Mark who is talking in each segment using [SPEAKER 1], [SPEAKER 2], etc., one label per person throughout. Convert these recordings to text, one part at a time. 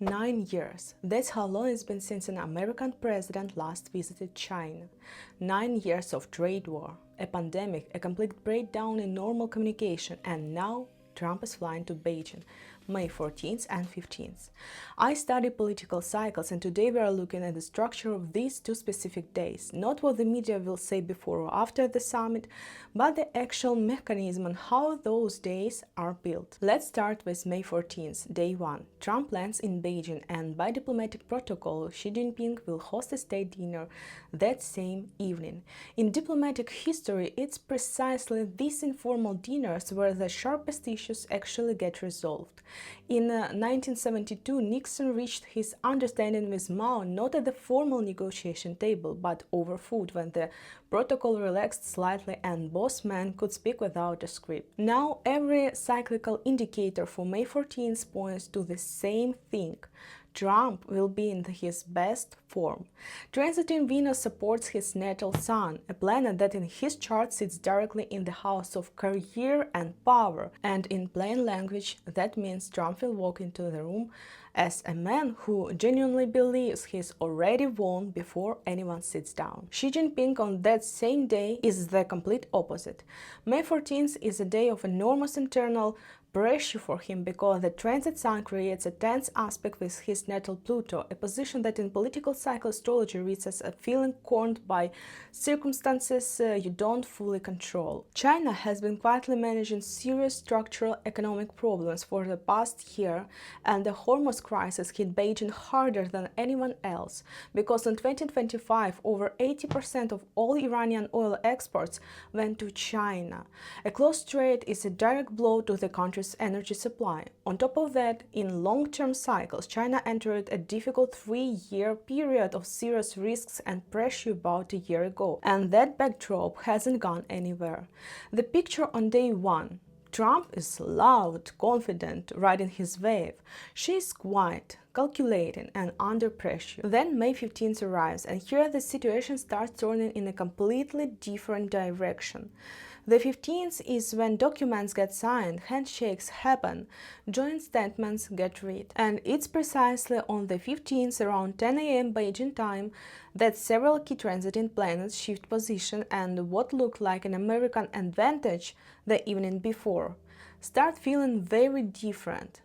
[SPEAKER 1] 9 years. That's how long it's been since an American president last visited China. 9 years of trade war, a pandemic, a complete breakdown in normal communication, and now Trump is flying to Beijing, May 14th and 15th. I study political cycles, and today we are looking at the structure of these two specific days, not what the media will say before or after the summit, but the actual mechanism and how those days are built. Let's start with May 14th, day 1. Trump lands in Beijing, and by diplomatic protocol, Xi Jinping will host a state dinner that same evening. In diplomatic history, it's precisely these informal dinners where the sharpest issues actually get resolved. In 1972, Nixon reached his understanding with Mao not at the formal negotiation table, but over food, when the protocol relaxed slightly and both men could speak without a script. Now, every cyclical indicator for May 14th points to the same thing. Trump will be in his best form. Transiting Venus supports his natal Sun, a planet that in his chart sits directly in the house of career and power. And in plain language, that means Trump will walk into the room as a man who genuinely believes he's already won before anyone sits down. Xi Jinping on that same day is the complete opposite. May 14th is a day of enormous internal pressure for him because the transit Sun creates a tense aspect with his natal Pluto, a position that in political cycle astrology reads as a feeling cornered by circumstances you don't fully control. China has been quietly managing serious structural economic problems for the past year, and the Hormuz crisis hit Beijing harder than anyone else because in 2025 over 80% of all Iranian oil exports went to China. A closed trade is a direct blow to the country's energy supply. On top of that, in long-term cycles, China entered a difficult 3-year period of serious risks and pressure about a year ago, and that backdrop hasn't gone anywhere. The picture on day 1. Trump is loud, confident, riding his wave. She is quiet, calculating, and under pressure. Then May 15th arrives, and here the situation starts turning in a completely different direction. The 15th is when documents get signed, handshakes happen, joint statements get read. And it's precisely on the 15th, around 10 a.m. Beijing time, that several key transiting planets shift position, and what looked like an American advantage the evening before start feeling very different.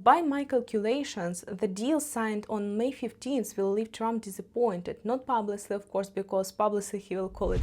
[SPEAKER 1] By my calculations, the deal signed on May 15th will leave Trump disappointed, not publicly, of course, because publicly he will call it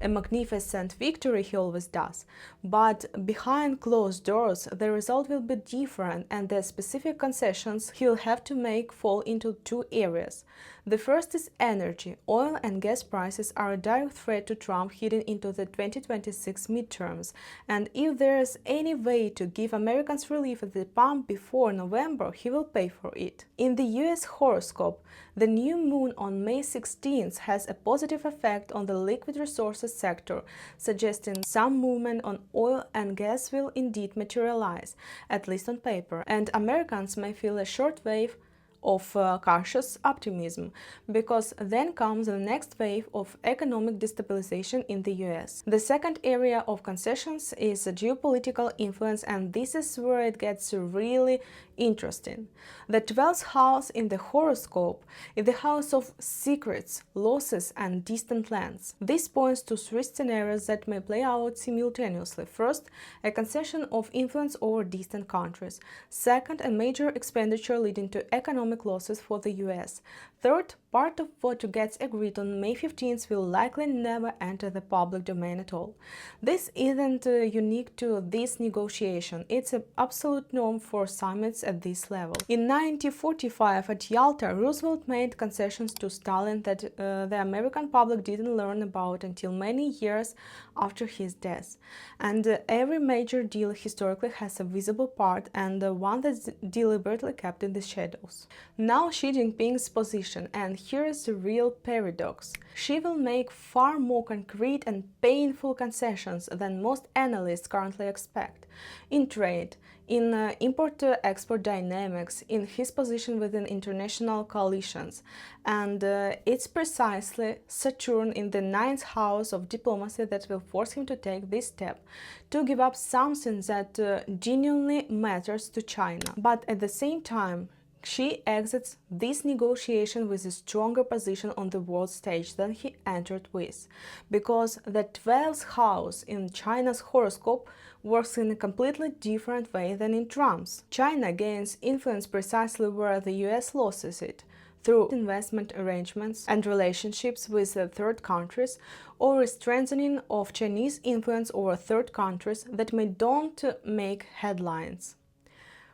[SPEAKER 1] a magnificent victory, he always does. But behind closed doors, the result will be different, and the specific concessions he will have to make fall into two areas. The first is energy. Oil and gas prices are a direct threat to Trump heading into the 2026 midterms, and if there is any way to give Americans relief at the pump before November, he will pay for it. In the U.S. horoscope, the new moon on May 16th has a positive effect on the liquid resources sector, suggesting some movement on oil and gas will indeed materialize, at least on paper, and Americans may feel a short wave of cautious optimism, because then comes the next wave of economic destabilization in the US. The second area of concessions is geopolitical influence, and this is where it gets really interesting. The 12th house in the horoscope is the house of secrets, losses, and distant lands. This points to 3 scenarios that may play out simultaneously. First, a concession of influence over distant countries. Second, a major expenditure leading to economic losses for the US. Third, part of what gets agreed on May 15th will likely never enter the public domain at all. This isn't unique to this negotiation. It's an absolute norm for summits at this level. In 1945 at Yalta, Roosevelt made concessions to Stalin that the American public didn't learn about until many years after his death. And every major deal historically has a visible part and one that's deliberately kept in the shadows. Now Xi Jinping's position, and here is the real paradox. Xi will make far more concrete and painful concessions than most analysts currently expect. In trade, in import-export dynamics, in his position within international coalitions. And it's precisely Saturn in the 9th house of diplomacy that will force him to take this step, to give up something that genuinely matters to China. But at the same time, Xi exits this negotiation with a stronger position on the world stage than he entered with, because the 12th house in China's horoscope works in a completely different way than in Trump's. China gains influence precisely where the US loses it, through investment arrangements and relationships with third countries, or a strengthening of Chinese influence over third countries that don't make headlines.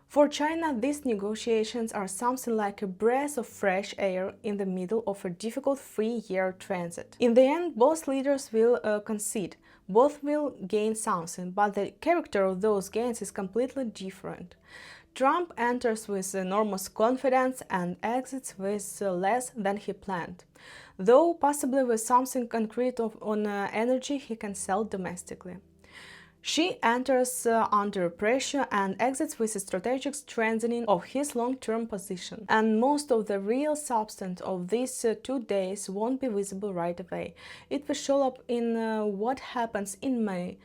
[SPEAKER 1] For China, these negotiations are something like a breath of fresh air in the middle of a difficult 3-year transit. In the end, both leaders will concede, both will gain something, but the character of those gains is completely different. Trump enters with enormous confidence and exits with less than he planned, though possibly with something concrete on energy he can sell domestically. Xi enters under pressure and exits with a strategic strengthening of his long-term position. And most of the real substance of these 2 days won't be visible right away. It will show up in what happens in May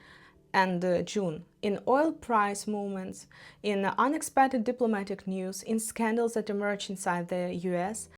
[SPEAKER 1] and June, in oil price movements, in unexpected diplomatic news, in scandals that emerge inside the US,